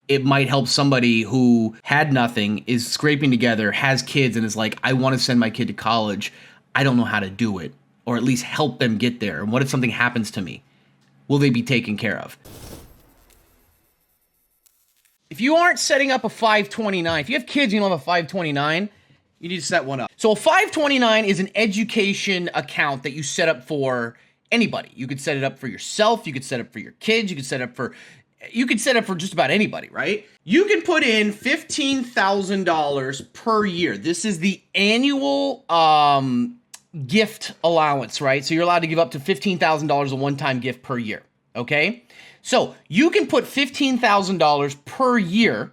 it might help somebody who had nothing, is scraping together, has kids, and is like, I want to send my kid to college. I don't know how to do it, or at least help them get there. And what if something happens to me? Will they be taken care of? If you aren't setting up a 529, if you have kids, you don't have a 529, you need to set one up. So a 529 is an education account that you set up for anybody. You could set it up for yourself. You could set it up for your kids. You could set it up for just about anybody, right? You can put in $15,000 per year. This is the annual gift allowance, right? So you're allowed to give up to $15,000 a one-time gift per year, okay? So you can put $15,000 per year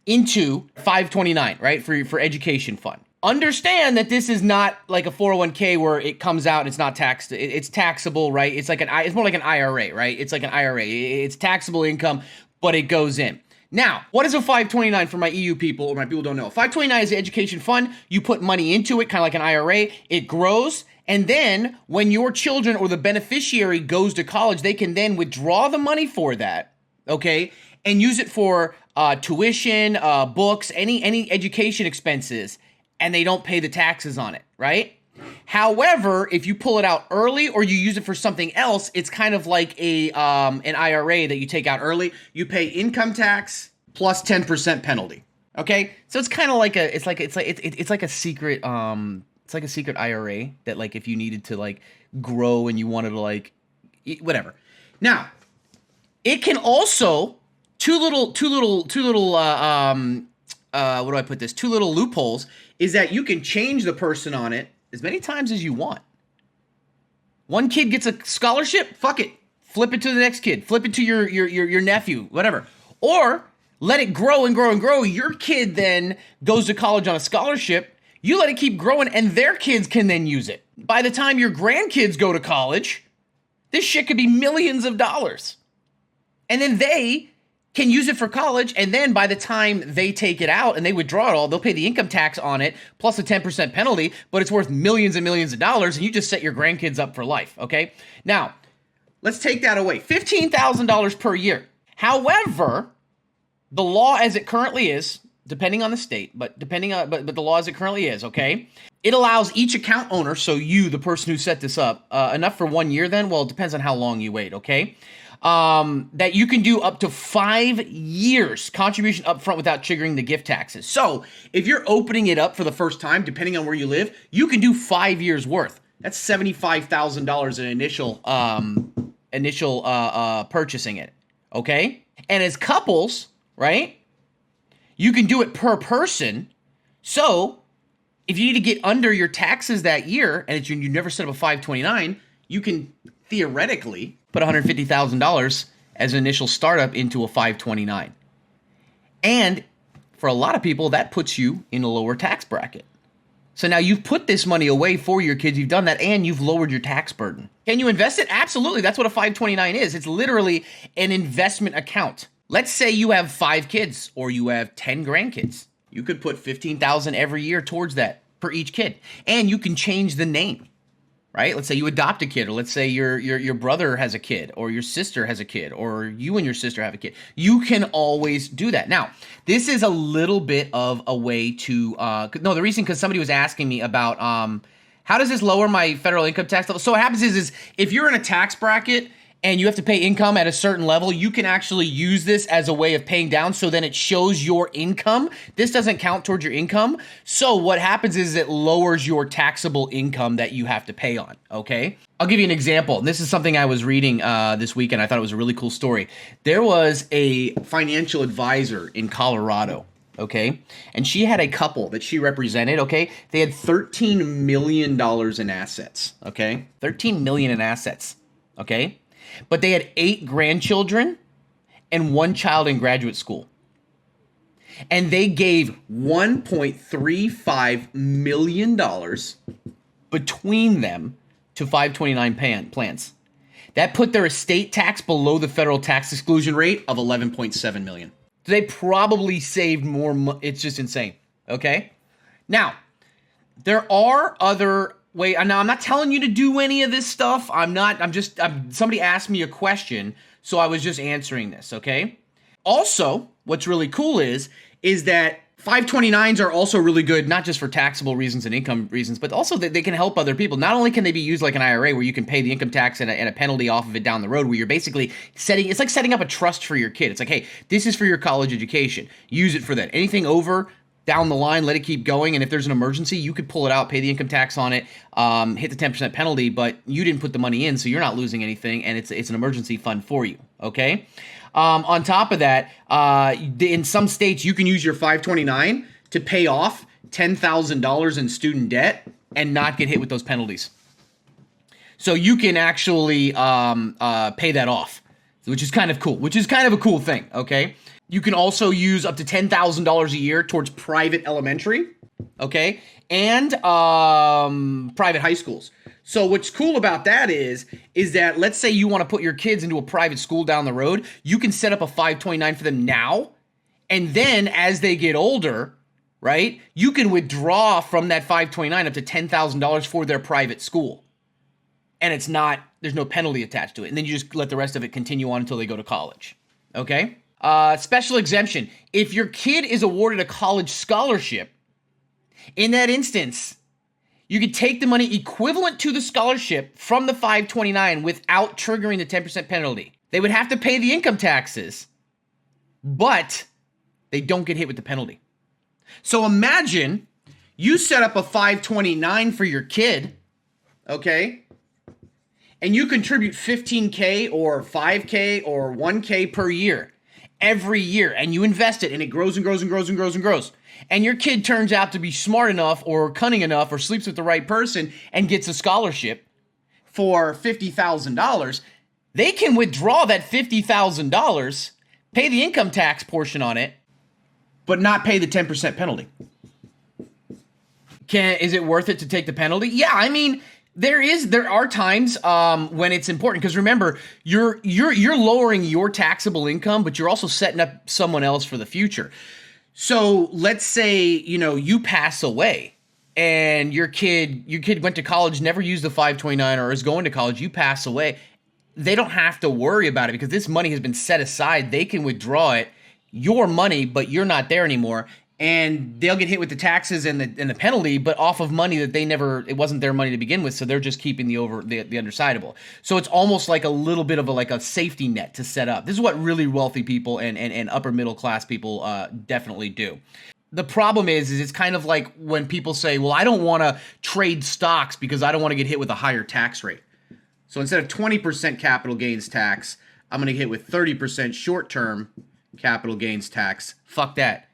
into 529, right? For education fund. Understand that this is not like a 401k where it comes out and it's not taxed. It's taxable, right? It's more like an IRA, right? It's like an IRA. It's taxable income, but it goes in. Now, what is a 529 for my EU people, or my people don't know? 529 is the education fund. You put money into it, kind of like an IRA. It grows. And then when your children or the beneficiary goes to college, they can then withdraw the money for that, okay, and use it for tuition, books, any education expenses, and they don't pay the taxes on it, right? However, if you pull it out early or you use it for something else, it's kind of like an IRA that you take out early. You pay income tax plus 10% penalty. Okay, so it's kind of like it's like a secret it's like a secret IRA that, like, if you needed to, like, grow and you wanted to, like, whatever. Now, it can also two little loopholes is that you can change the person on it as many times as you want. One kid gets a scholarship, fuck it, flip it to the next kid, flip it to your nephew, whatever. Or let it grow and grow and grow. Your kid then goes to college on a scholarship. You let it keep growing, and their kids can then use it. By the time your grandkids go to college, this shit could be millions of dollars. And then they can use it for college, and then by the time they take it out and they withdraw it all, they'll pay the income tax on it, plus a 10% penalty, but it's worth millions and millions of dollars, and you just set your grandkids up for life, okay? Now, let's take that away. $15,000 per year. However, the law as it currently is, depending on the state, but the law as it currently is, okay? It allows each account owner, so you, the person who set this up, enough for 1 year then? Well, it depends on how long you wait, okay? That you can do up to 5 years contribution upfront without triggering the gift taxes. So if you're opening it up for the first time, depending on where you live, you can do 5 years worth. That's $75,000 in initial purchasing it, okay? And as couples, right? You can do it per person. So if you need to get under your taxes that year and you never set up a 529, you can theoretically put $150,000 as an initial startup into a 529. And for a lot of people, that puts you in a lower tax bracket. So now you've put this money away for your kids, you've done that, and you've lowered your tax burden. Can you invest it? Absolutely. That's what a 529 is. It's literally an investment account. Let's say you have 5 kids or you have 10 grandkids. You could put $15,000 every year towards that for each kid. And you can change the name, right? Let's say you adopt a kid, or let's say your brother has a kid, or your sister has a kid, or you and your sister have a kid. You can always do that. Now, this is a little bit of a way to, the reason, because somebody was asking me about, how does this lower my federal income tax level? So what happens is if you're in a tax bracket and you have to pay income at a certain level, you can actually use this as a way of paying down, so then it shows your income. This doesn't count towards your income. So what happens is it lowers your taxable income that you have to pay on, okay? I'll give you an example. This is something I was reading this weekend. I thought it was a really cool story. There was a financial advisor in Colorado, okay? And she had a couple that she represented, okay? They had $13 million in assets, okay? $13 million in assets, okay? But they had 8 grandchildren and 1 child in graduate school. And they gave $1.35 million between them to 529 plans. That put their estate tax below the federal tax exclusion rate of $11.7 million. They probably saved more. It's just insane. Okay? Now, there are other ways. Now, I'm not telling you to do any of this stuff. Somebody asked me a question, so I was just answering this. Okay? Also, what's really cool is that 529s are also really good, not just for taxable reasons and income reasons, but also that they can help other people. Not only can they be used like an IRA where you can pay the income tax and a penalty off of it down the road, where you're basically it's like setting up a trust for your kid. It's like, hey, this is for your college education. Use it for that. Anything over down the line, let it keep going. And if there's an emergency, you could pull it out, pay the income tax on it, hit the 10% penalty, but you didn't put the money in, so you're not losing anything, and it's an emergency fund for you, okay? On top of that, in some states, you can use your 529 to pay off $10,000 in student debt and not get hit with those penalties. So you can actually pay that off, which is kind of cool, which is kind of a cool thing, okay? You can also use up to $10,000 a year towards private elementary, okay, and private high schools. So what's cool about that is that let's say you want to put your kids into a private school down the road, you can set up a 529 for them now, and then as they get older, right, you can withdraw from that 529 up to $10,000 for their private school. And there's no penalty attached to it. And then you just let the rest of it continue on until they go to college, okay? Special exemption. If your kid is awarded a college scholarship, in that instance, you could take the money equivalent to the scholarship from the 529 without triggering the 10% penalty. They would have to pay the income taxes, but they don't get hit with the penalty. So imagine you set up a 529 for your kid, okay? And you contribute $15K or $5K or $1K per year. Every year, and you invest it, and it grows and grows and grows and grows and grows. And your kid turns out to be smart enough or cunning enough or sleeps with the right person and gets a scholarship for $50,000. They can withdraw that $50,000, pay the income tax portion on it, but not pay the 10% penalty. Is it worth it to take the penalty? Yeah, I mean, there are times when it's important, because remember, you're lowering your taxable income, but you're also setting up someone else for the future. So let's say, you pass away and your kid went to college, never used the 529 or is going to college, you pass away. They don't have to worry about it because this money has been set aside. They can withdraw it, your money, but you're not there anymore. And they'll get hit with the taxes and the penalty, but off of money that it wasn't their money to begin with, so they're just keeping the undersidable. So it's almost like a little bit of a safety net to set up. This is what really wealthy people and upper middle class people definitely do. The problem is it's kind of like when people say, well, I don't want to trade stocks because I don't want to get hit with a higher tax rate. So instead of 20% capital gains tax, I'm going to get hit with 30% short-term capital gains tax. Fuck that.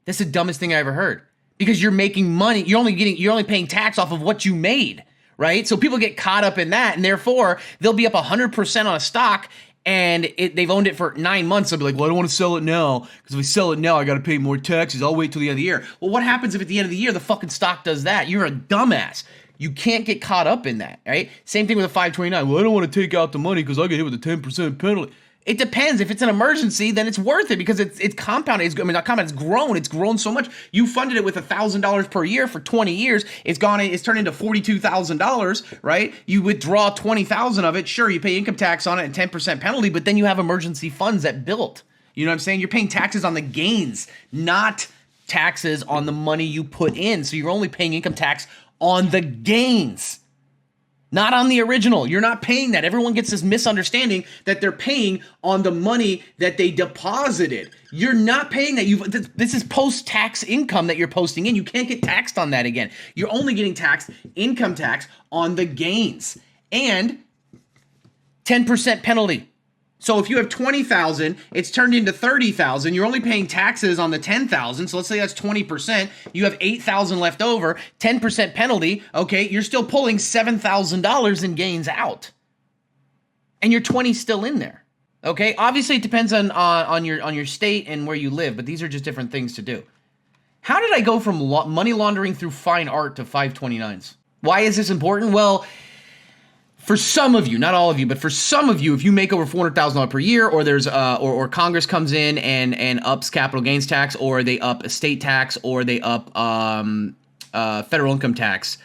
That's the dumbest thing I ever heard, because you're making money. You're only paying tax off of what you made, right? So people get caught up in that, and therefore they'll be up 100% on a stock, and they've owned it for 9 months. They'll be like, well, I don't want to sell it now, because if we sell it now, I got to pay more taxes. I'll wait till the end of the year. Well, what happens if at the end of the year the fucking stock does that? You're a dumbass. You can't get caught up in that, right? Same thing with a 529. Well, I don't want to take out the money because I get hit with a 10% penalty. It depends. If it's an emergency, then it's worth it because it's compounded. Not compounded. It's grown. It's grown so much. You funded it with $1,000 per year for 20 years. It's turned into $42,000, right? You withdraw 20,000 of it. Sure, you pay income tax on it and 10% penalty, but then you have emergency funds that built. You know what I'm saying? You're paying taxes on the gains, not taxes on the money you put in. So you're only paying income tax on the gains, not on the original. You're not paying that. Everyone gets this misunderstanding that they're paying on the money that they deposited. You're not paying that. This is post-tax income that you're posting in. You can't get taxed on that again. You're only getting taxed income tax on the gains and 10% penalty. So if you have 20,000, it's turned into 30,000. You're only paying taxes on the 10,000. So let's say that's 20%. You have 8,000 left over, 10% penalty. Okay, you're still pulling $7,000 in gains out, and your 20 still in there. Okay, obviously it depends on your state and where you live, but these are just different things to do. How did I go from money laundering through fine art to 529s? Why is this important? Well, for some of you, not all of you, but for some of you, if you make over $400,000 per year, or there's or Congress comes in and ups capital gains tax, or they up estate tax, or they up federal income tax,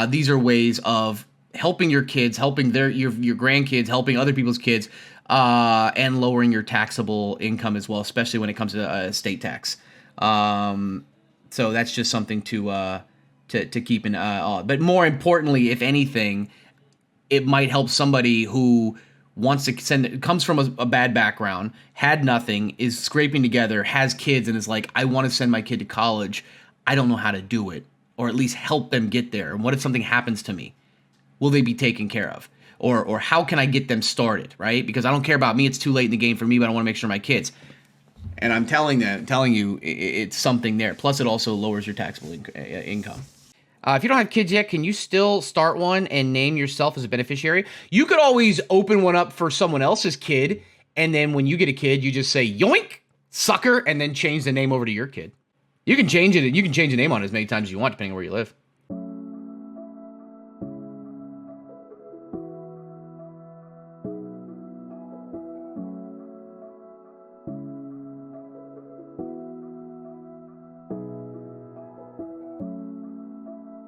these are ways of helping your kids, helping your grandkids, helping other people's kids and lowering your taxable income as well, especially when it comes to estate tax. So that's just something to keep an eye on. But more importantly, if anything, it might help somebody who wants to comes from a bad background, had nothing, is scraping together, has kids, and is like, I want to send my kid to college. I don't know how to do it, or at least help them get there. And what if something happens to me? Will they be taken care of? Or how can I get them started, right? Because I don't care about me. It's too late in the game for me, but I want to make sure my kids. And I'm telling you, it's something there. Plus, it also lowers your taxable income. If you don't have kids yet, can you still start one and name yourself as a beneficiary? You could always open one up for someone else's kid, and then when you get a kid, you just say, yoink, sucker, and then change the name over to your kid. You can change it. You can change the name on it as many times as you want, depending on where you live.